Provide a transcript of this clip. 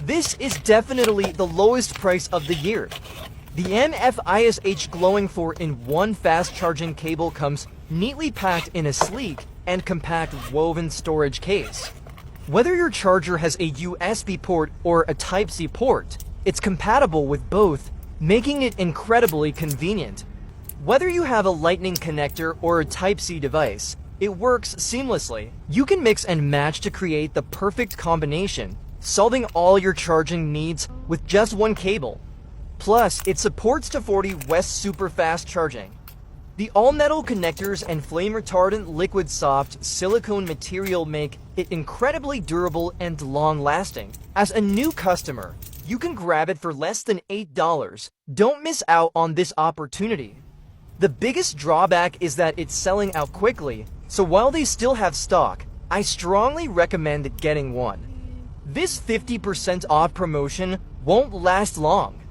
This is definitely the lowest price of the year. The NF-ISH Glowing 4-in-1 fast charging cable comes neatly packed in a sleek and compact woven storage case. Whether your charger has a USB port or a Type-C port, it's compatible with both, making it incredibly convenient. Whether you have a Lightning connector or a Type-C device, it works seamlessly. You can mix and match to create the perfect combination, solving all your charging needs with just one cable. Plus, it supports 240 West super fast charging. The all-metal connectors and flame-retardant liquid-soft silicone material make it incredibly durable and long-lasting. As a new customer, you can grab it for less than $8. Don't miss out on this opportunity. The biggest drawback is that it's selling out quickly, so while they still have stock, I strongly recommend getting one. This 50% off promotion won't last long.